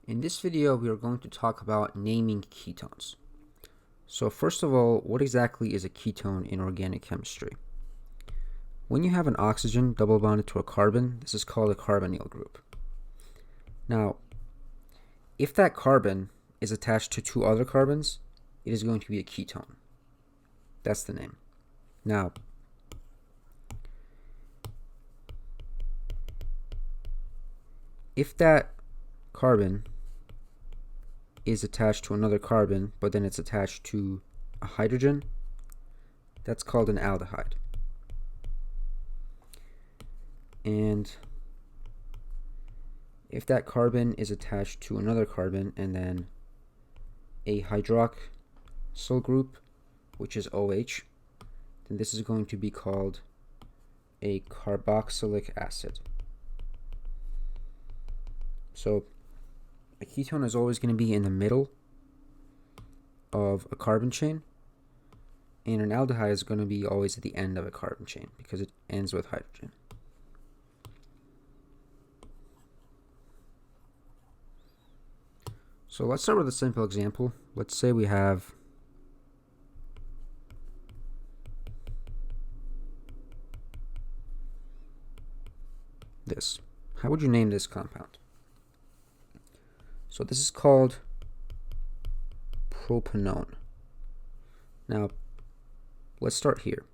In this video, we are going to talk about naming ketones. So first of all, what exactly is a ketone in organic chemistry? When you have an oxygen double bonded to a carbon, this is called a carbonyl group. Now, if that carbon is attached to two other carbons, it is going to be a ketone. That's the name. Now, if that carbon is attached to another carbon, but then it's attached to a hydrogen, that's called an aldehyde. And if that carbon is attached to another carbon and then a hydroxyl group, which is OH, then this is going to be called a carboxylic acid. So a ketone is always going to be in the middle of a carbon chain, and an aldehyde is going to be always at the end of a carbon chain because it ends with hydrogen. So let's start with a simple example. Let's say we have this. How would you name this compound? So this is called propanone. Now, let's start here.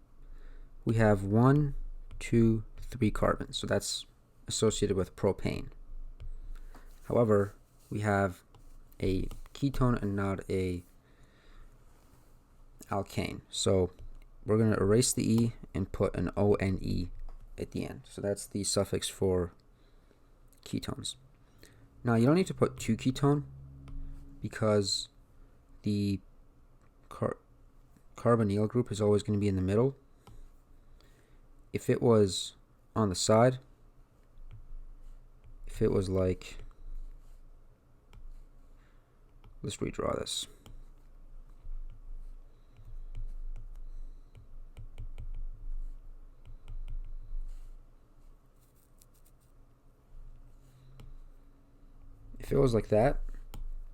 We have 1, 2, 3 carbons, so that's associated with propane. However, we have a ketone and not a alkane. So we're going to erase the E and put an ONE at the end. So that's the suffix for ketones. Now, you don't need to put 2 ketone because the carbonyl group is always going to be in the middle. If it was on the side, if it was like, let's redraw this. If it was like that,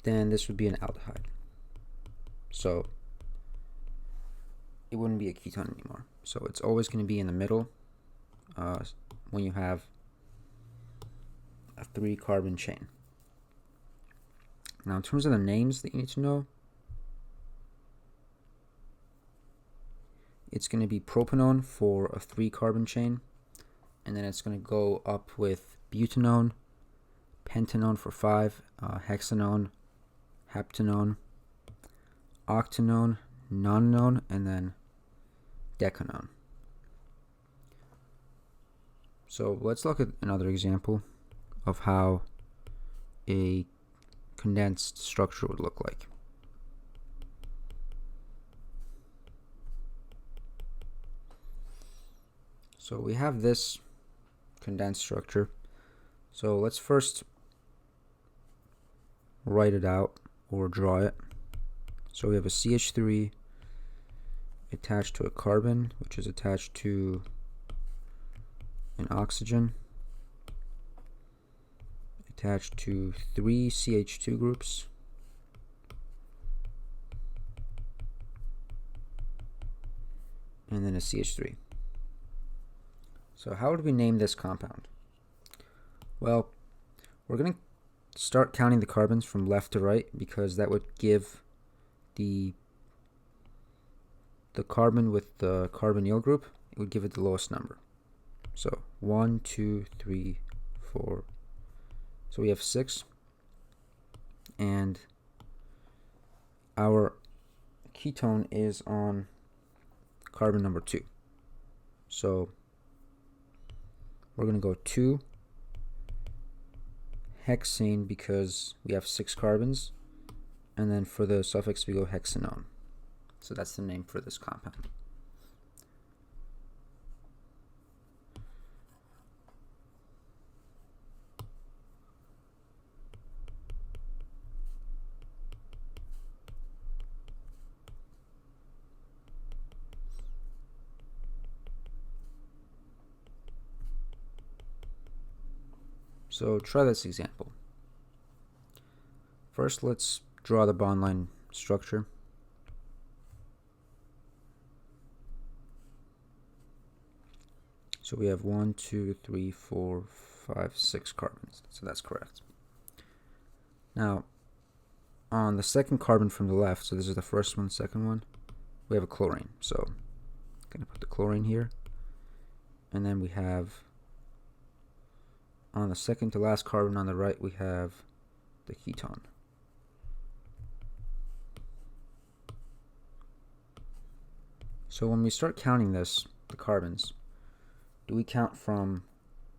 then this would be an aldehyde. So it wouldn't be a ketone anymore. So it's always going to be in the middle when you have a 3-carbon chain. Now, in terms of the names that you need to know, it's going to be propanone for a 3-carbon chain, and then it's going to go up with butanone, pentanone for 5, hexanone, heptanone, octanone, nonanone, and then decanone. So let's look at another example of how a condensed structure would look like. So we have this condensed structure. So let's first write it out or draw it. So we have a CH3 attached to a carbon, which is attached to an oxygen, attached to 3 CH2 groups, and then a CH3. So how would we name this compound? Well, we're going to start counting the carbons from left to right because that would give the carbon with the carbonyl group, it would give it the lowest number. So 1, 2, 3, 4. So we have 6. And our ketone is on carbon number 2. So we're going to go 2 hexane because we have 6 carbons, and then for the suffix we go hexanone. So that's the name for this compound. So try this example. First, let's draw the bond line structure. So we have 1, 2, 3, 4, 5, 6 carbons. So that's correct. Now, on the second carbon from the left, so this is the first one, second one, we have a chlorine. So I'm going to put the chlorine here. And then we have, on the second to last carbon on the right, we have the ketone. So when we start counting this, the carbons, do we count from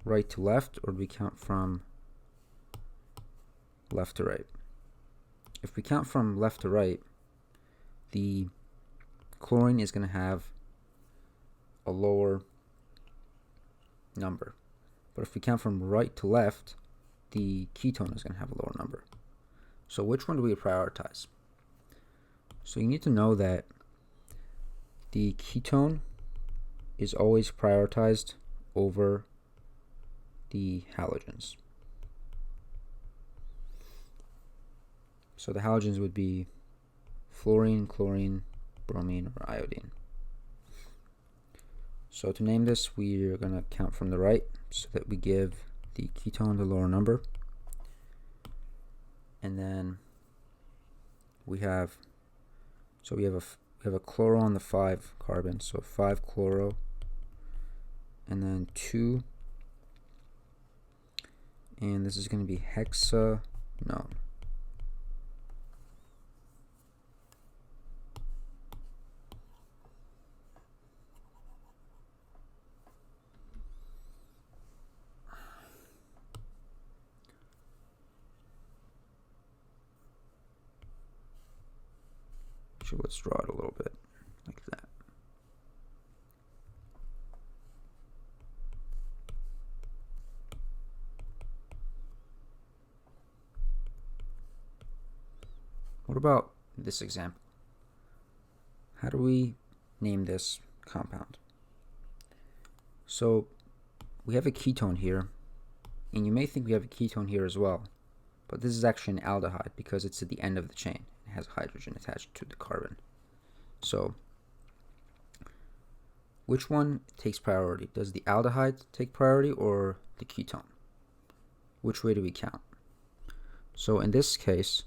right to left, or do we count from left to right? If we count from left to right, the chlorine is going to have a lower number. But if we count from right to left, the ketone is going to have a lower number. So which one do we prioritize? So you need to know that the ketone is always prioritized over the halogens. So the halogens would be fluorine, chlorine, bromine, or iodine. So to name this, we are going to count from the right so that we give the ketone the lower number. And then we have a chloro on the 5 carbon, so 5 chloro, and then 2, and this is going to be hexanone. So let's draw it a little bit like that. What about this example? How do we name this compound? So we have a ketone here, and you may think we have a ketone here as well, but this is actually an aldehyde because it's at the end of the chain. It has hydrogen attached to the carbon. So which one takes priority? Does the aldehyde take priority or the ketone? Which way do we count? So in this case,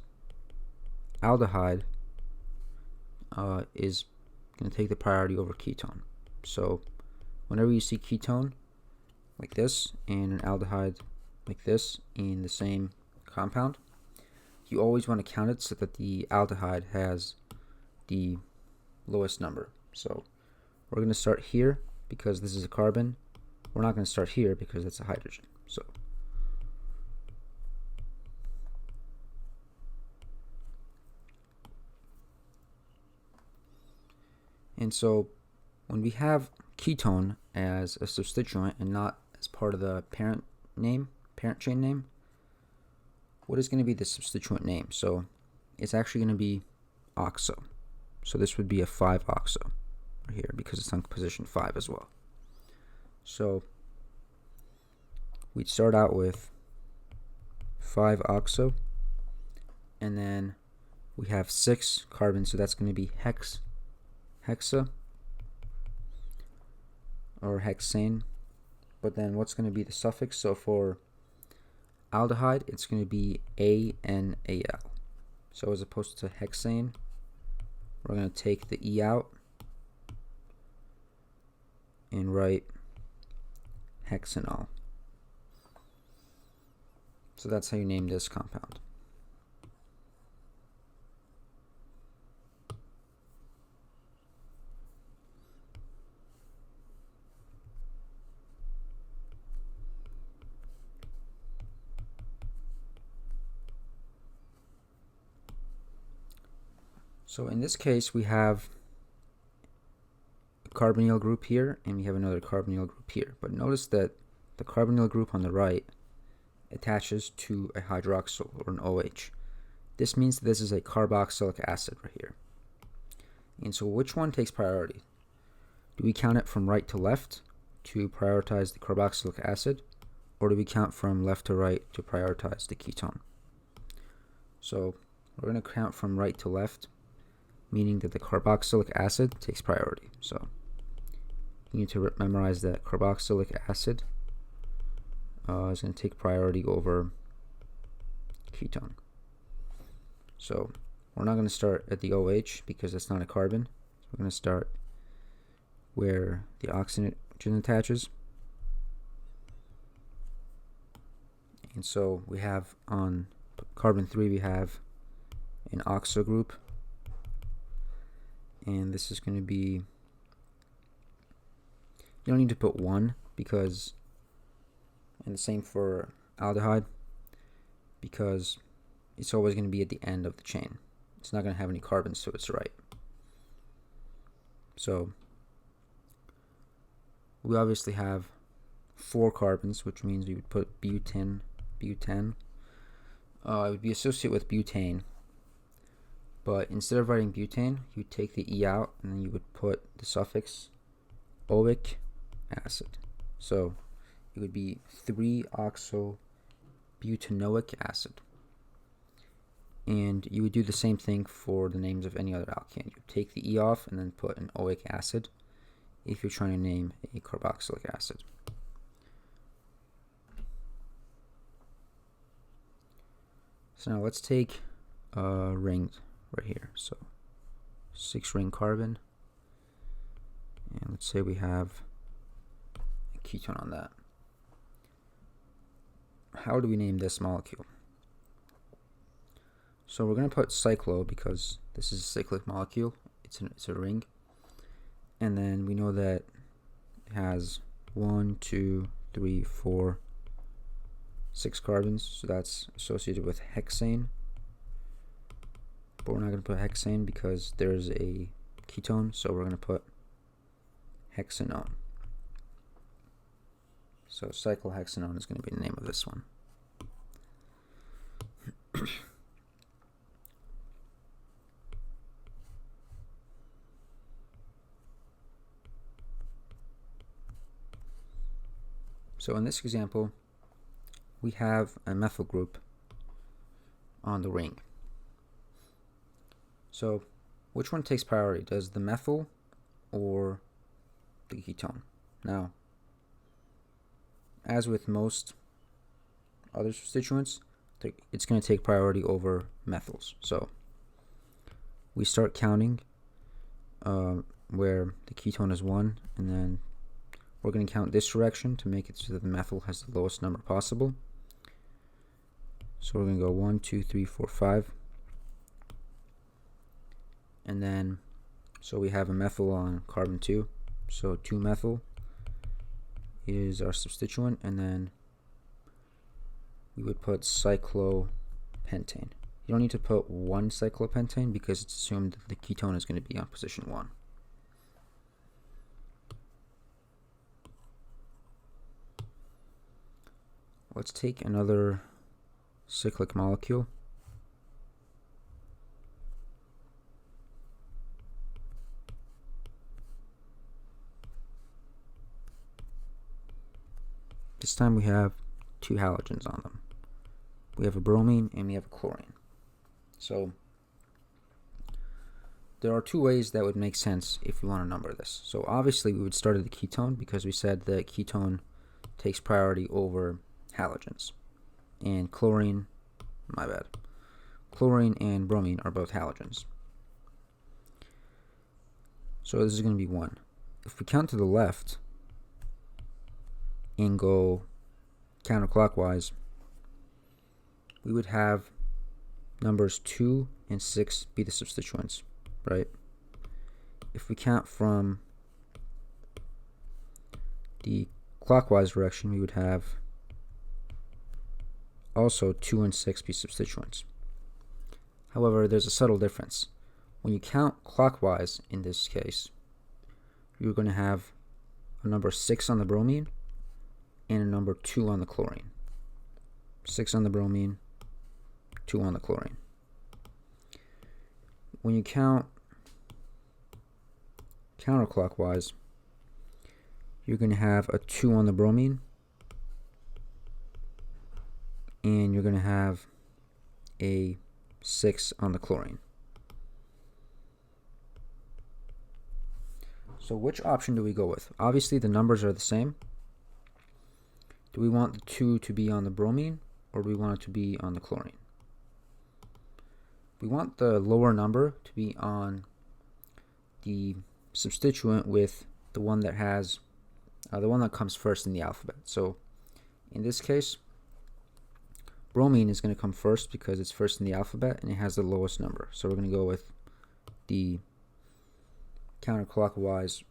aldehyde is going to take the priority over ketone. So whenever you see ketone like this and an aldehyde like this in the same compound, you always want to count it so that the aldehyde has the lowest number. So we're going to start here because this is a carbon. We're not going to start here because it's a hydrogen. So when we have ketone as a substituent and not as part of the parent chain name, what is going to be the substituent name? So it's actually going to be oxo. So this would be a 5-oxo right here because it's on position 5 as well. So we'd start out with 5-oxo, and then we have 6 carbons, so that's going to be hexa or hexane. But then what's going to be the suffix? So for aldehyde, it's going to be ANAL. So as opposed to hexane, we're going to take the E out and write hexanol. So that's how you name this compound. So in this case, we have a carbonyl group here, and we have another carbonyl group here. But notice that the carbonyl group on the right attaches to a hydroxyl or an OH. This means that this is a carboxylic acid right here. And so which one takes priority? Do we count it from right to left to prioritize the carboxylic acid, or do we count from left to right to prioritize the ketone? So we're going to count from right to left, meaning that the carboxylic acid takes priority. So you need to memorize that carboxylic acid is going to take priority over ketone. So we're not going to start at the OH because it's not a carbon. So we're going to start where the oxygen attaches. And so we have on carbon 3 we have an oxo group, and this is going to be, you don't need to put 1 because, and the same for aldehyde, because it's always going to be at the end of the chain. It's not going to have any carbons to its right. So we obviously have 4 carbons, which means we would put butane. It would be associated with butane, but instead of writing butane, you would take the E out and then you would put the suffix oic acid. So it would be 3-oxobutanoic acid. And you would do the same thing for the names of any other alkane. You would take the E off and then put an oic acid if you're trying to name a carboxylic acid. So now let's take a ring right here. So 6-ring carbon, and let's say we have a ketone on that. How do we name this molecule? So we're going to put cyclo because this is a cyclic molecule. It's a ring, and then we know that it has 1, 2, 3, 4, 6 carbons, so that's associated with hexane. But we're not going to put hexane because there's a ketone, so we're going to put hexanone. So cyclohexanone is going to be the name of this one. So in this example, we have a methyl group on the ring. So which one takes priority? Does the methyl or the ketone? Now, as with most other substituents, it's going to take priority over methyls. So we start counting where the ketone is 1, and then we're going to count this direction to make it so that the methyl has the lowest number possible. So we're going to go 1, 2, 3, 4, 5. And then, so we have a methyl on carbon 2. So 2-methyl is our substituent, and then we would put cyclopentane. You don't need to put 1 cyclopentane because it's assumed that the ketone is going to be on position 1. Let's take another cyclic molecule. This time we have 2 halogens on them. We have a bromine and we have a chlorine. So there are 2 ways that would make sense if we want to number this. So obviously we would start at the ketone because we said that ketone takes priority over halogens. And chlorine and bromine are both halogens. So this is going to be 1. If we count to the left and go counterclockwise, we would have numbers 2 and 6 be the substituents, right? If we count from the clockwise direction, we would have also 2 and 6 be substituents. However, there's a subtle difference. When you count clockwise in this case, you're going to have a number 6 on the bromine and a number 2 on the chlorine. 6 on the bromine, 2 on the chlorine. When you count counterclockwise, you're going to have a 2 on the bromine, and you're going to have a 6 on the chlorine. So which option do we go with? Obviously the numbers are the same. Do we want the 2 to be on the bromine, or do we want it to be on the chlorine? We want the lower number to be on the substituent with the one that has the one that comes first in the alphabet. So in this case, bromine is going to come first because it's first in the alphabet and it has the lowest number. So we're going to go with the counterclockwise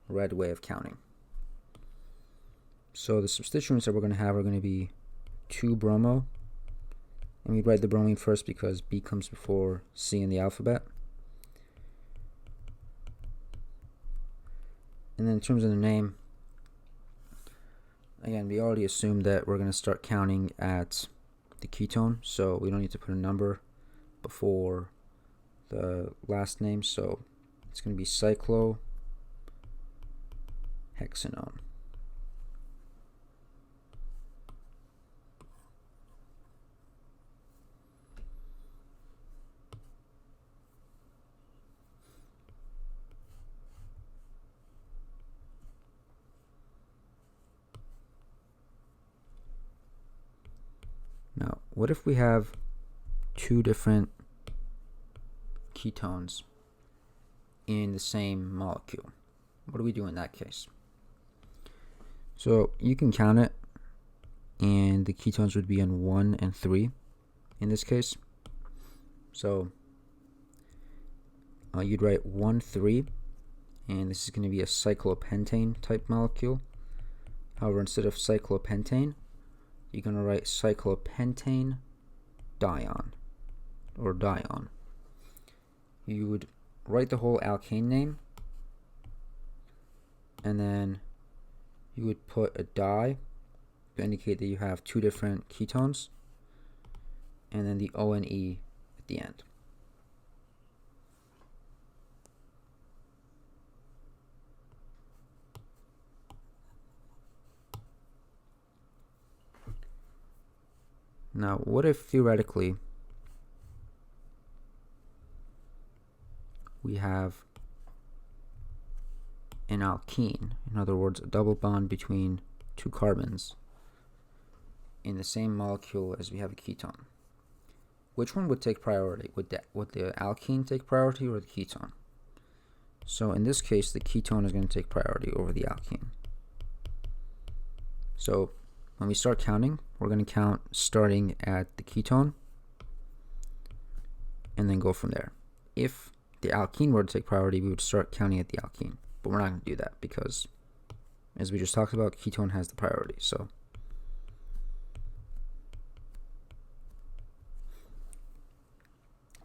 red way of counting. So the substituents that we're going to have are going to be 2-bromo, and we write the bromine first because B comes before C in the alphabet. And then in terms of the name, again, we already assumed that we're going to start counting at the ketone, so we don't need to put a number before the last name. So it's going to be cyclohexanone. Now, what if we have two different ketones in the same molecule? What do we do in that case? So you can count it, and the ketones would be on 1 and 3 in this case. So you'd write 1, 3, and this is going to be a cyclopentane type molecule. However, instead of cyclopentane, you're going to write cyclopentane dione, or dione. You would write the whole alkane name, and then you would put a di to indicate that you have two different ketones, and then the O and E at the end. Now, what if theoretically we have an alkene, in other words, a double bond between two carbons in the same molecule as we have a ketone? Which one would take priority? Would the alkene take priority or the ketone? So in this case, the ketone is going to take priority over the alkene. So when we start counting, we're going to count starting at the ketone and then go from there. If the alkene were to take priority, we would start counting at the alkene. But we're not going to do that because, as we just talked about, ketone has the priority. So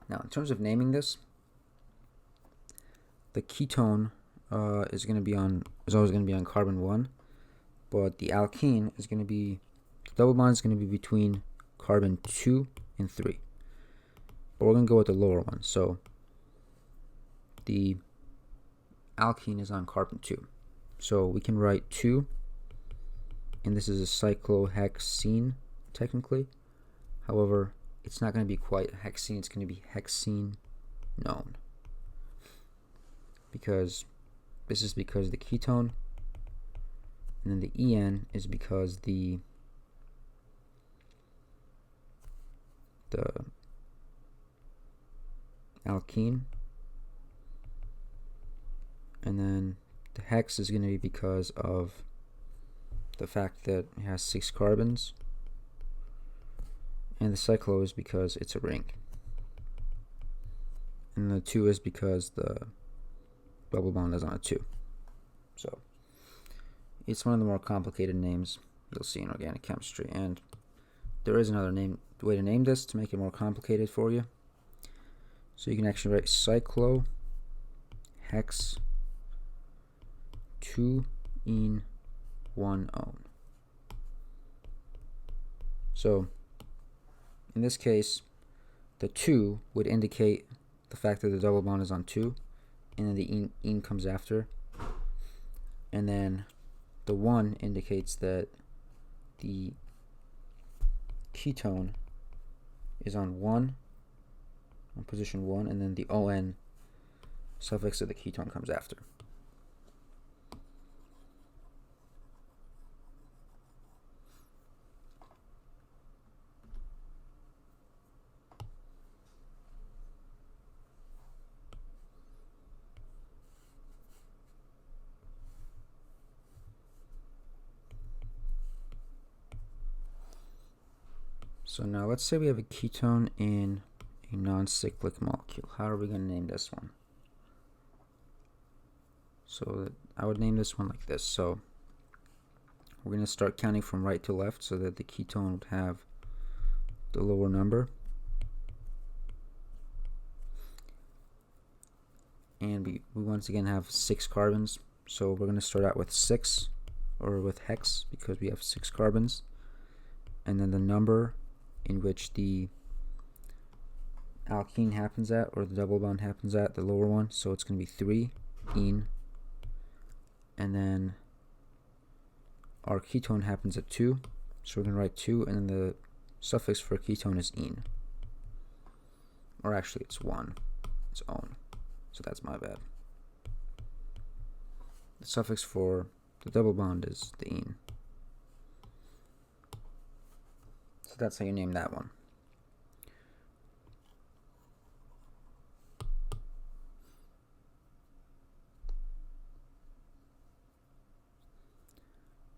now, in terms of naming this, the ketone is always going to be on carbon 1, but the alkene is going to be, the double bond is going to be between carbon 2 and 3. But we're going to go with the lower one. So the alkene is on carbon 2. So we can write 2, and this is a cyclohexene technically. However, it's not going to be quite hexene, it's going to be hexenone. Because this is because the ketone, and then the En is because the alkene, and then the hex is going to be because of the fact that it has 6 carbons, and the cyclo is because it's a ring, and the 2 is because the double bond is on a 2. So it's one of the more complicated names you'll see in organic chemistry, and there is another way to name this to make it more complicated for you. So you can actually write cyclohexane 2-ene-1-one. So in this case, the 2 would indicate the fact that the double bond is on 2, and then the ene comes after, and then the 1 indicates that the ketone is on 1, on position 1, and then the ON suffix of the ketone comes after. So now let's say we have a ketone in a non-cyclic molecule. How are we going to name this one? So I would name this one like this. So we're going to start counting from right to left so that the ketone would have the lower number. And we once again have 6 carbons. So we're going to start out with 6, or with hex, because we have 6 carbons. And then the number in which the alkene happens at, or the double bond happens at, the lower one. So it's going to be 3, ene. And then our ketone happens at 2. So we're going to write 2, and then the suffix for ketone is ene. Or actually it's 1. It's own. So that's my bad. The suffix for the double bond is the ene. So that's how you name that one.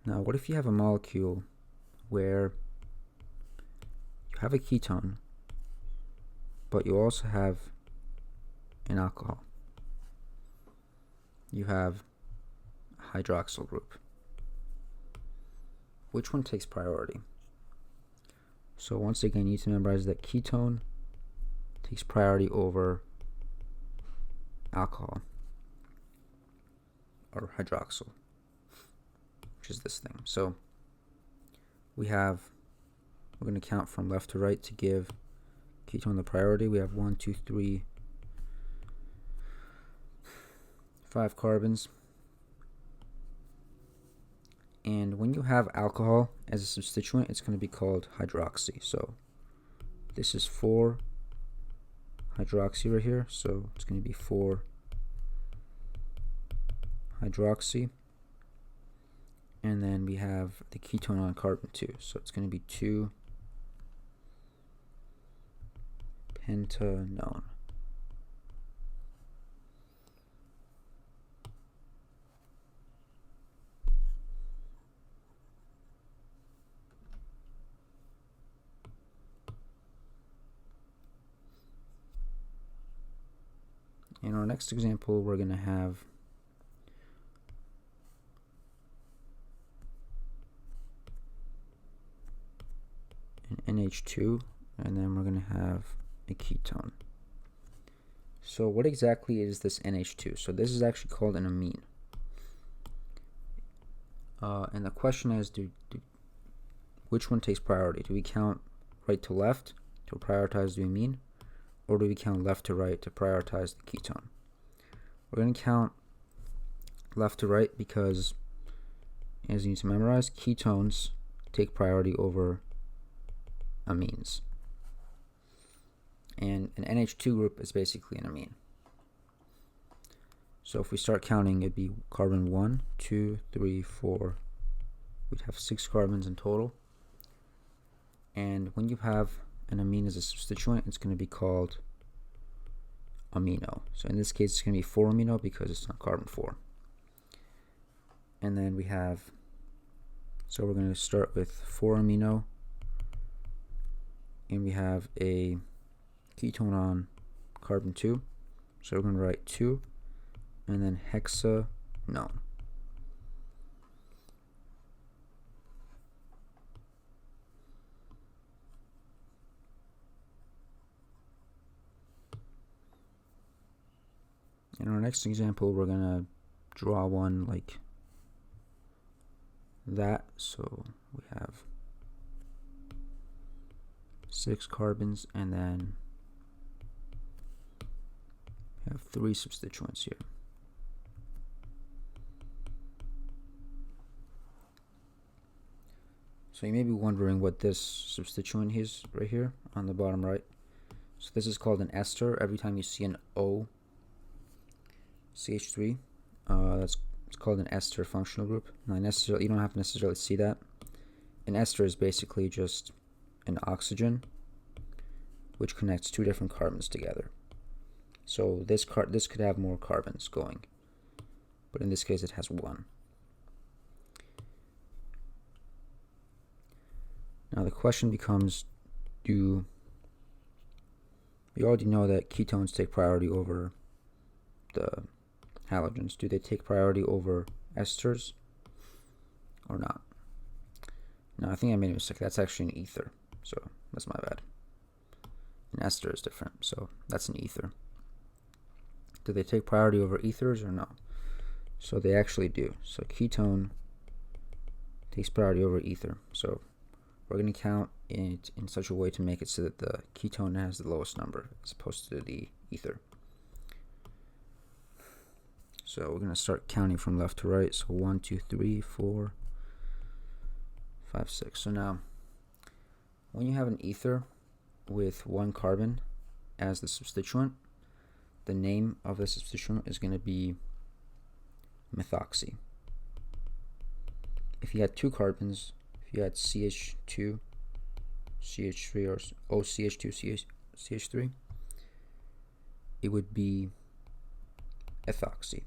Now, what if you have a molecule where you have a ketone, but you also have an alcohol? You have a hydroxyl group. Which one takes priority? So once again, you need to memorize that ketone takes priority over alcohol, or hydroxyl, which is this thing. So we're going to count from left to right to give ketone the priority. We have 1, 2, 3, 5 carbons. And when you have alcohol as a substituent, it's going to be called hydroxy. So this is 4 hydroxy right here. So it's going to be 4 hydroxy. And then we have the ketone on carbon 2. So it's going to be 2 pentanone. In our next example, we're going to have an NH2, and then we're going to have a ketone. So what exactly is this NH2? So this is actually called an amine. And the question is, which one takes priority? Do we count right to left to prioritize the amine, or do we count left to right to prioritize the ketone? We're going to count left to right because, as you need to memorize, ketones take priority over amines. And an NH2 group is basically an amine. So if we start counting, it'd be carbon 1, 2, 3, 4. We'd have 6 carbons in total. And when you have an amine as a substituent, it's going to be called amino. So in this case, it's going to be 4-amino because it's on carbon 4. And then we have, so we're going to start with 4-amino, and we have a ketone on carbon 2. So we're going to write 2, and then hexanone. In our next example, we're going to draw one like that. So we have 6 carbons, and then we have 3 substituents here. So you may be wondering what this substituent is right here on the bottom right. So this is called an ester. Every time you see an O CH3, it's called an ester functional group. Now, you don't have to necessarily see that. An ester is basically just an oxygen which connects two different carbons together. So this could have more carbons going, but in this case it has one. Now the question becomes, we already know that ketones take priority over the halogens. Do they take priority over esters or not? No, I think I made a mistake. That's actually an ether, so that's my bad. An ester is different, so that's an ether. Do they take priority over ethers or no? So they actually do. So ketone takes priority over ether. So we're going to count it in such a way to make it so that the ketone has the lowest number as opposed to the ether. So we're going to start counting from left to right. So 1, 2, 3, 4, 5, 6. So now, when you have an ether with one carbon as the substituent, the name of the substituent is going to be methoxy. If you had two carbons, if you had CH2, CH3, or OCH2, CH3, it would be ethoxy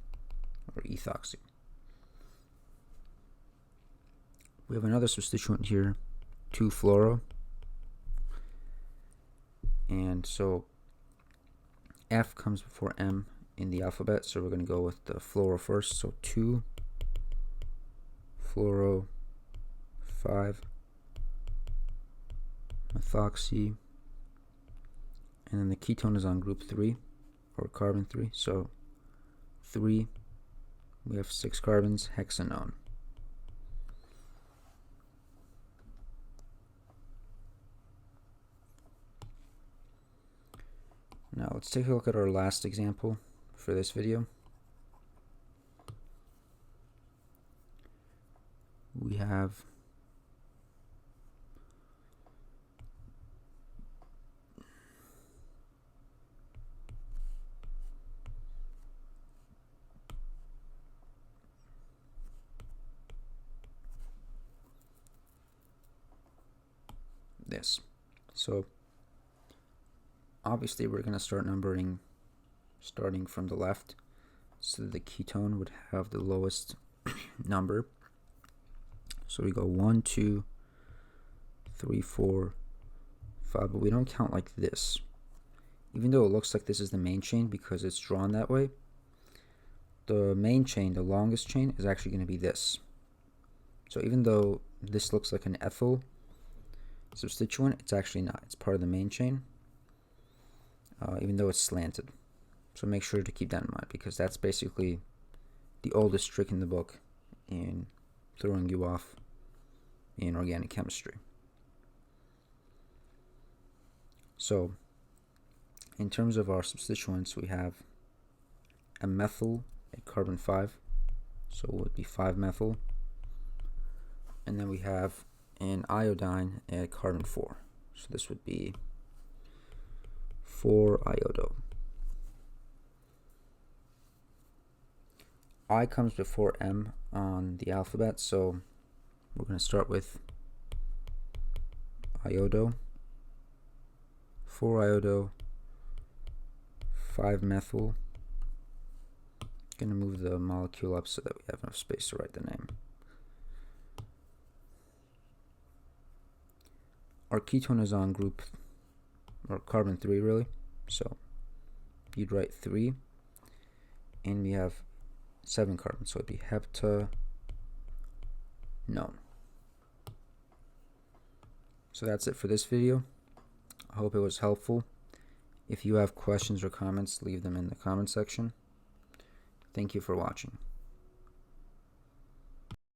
or ethoxy. We have another substituent here, 2-fluoro, and so F comes before M in the alphabet, so we're going to go with the fluoro first. So 2-fluoro 5-methoxy, and then the ketone is on group 3 or carbon 3. So 3, we have 6 carbons, hexanone. Now let's take a look at our last example for this video. We have this. So obviously we're going to start numbering starting from the left, so that the ketone would have the lowest number. So we go 1, 2, 3, 4, 5, but we don't count like this. Even though it looks like this is the main chain because it's drawn that way, the main chain, the longest chain, is actually going to be this. So even though this looks like an ethyl substituent, it's actually not. It's part of the main chain, even though it's slanted. So make sure to keep that in mind, because that's basically the oldest trick in the book in throwing you off in organic chemistry. So in terms of our substituents, we have a methyl at carbon 5, so it would be 5-methyl, and then we have an iodine at carbon 4, so this would be 4-iodo. I comes before M on the alphabet, so we're going to start with iodo, 4-iodo, 5-methyl. Going to move the molecule up so that we have enough space to write the name. Our ketone is on group, or carbon 3 really, so you'd write 3, and we have 7 carbons, so it'd be heptanone. So that's it for this video. I hope it was helpful. If you have questions or comments, leave them in the comment section. Thank you for watching.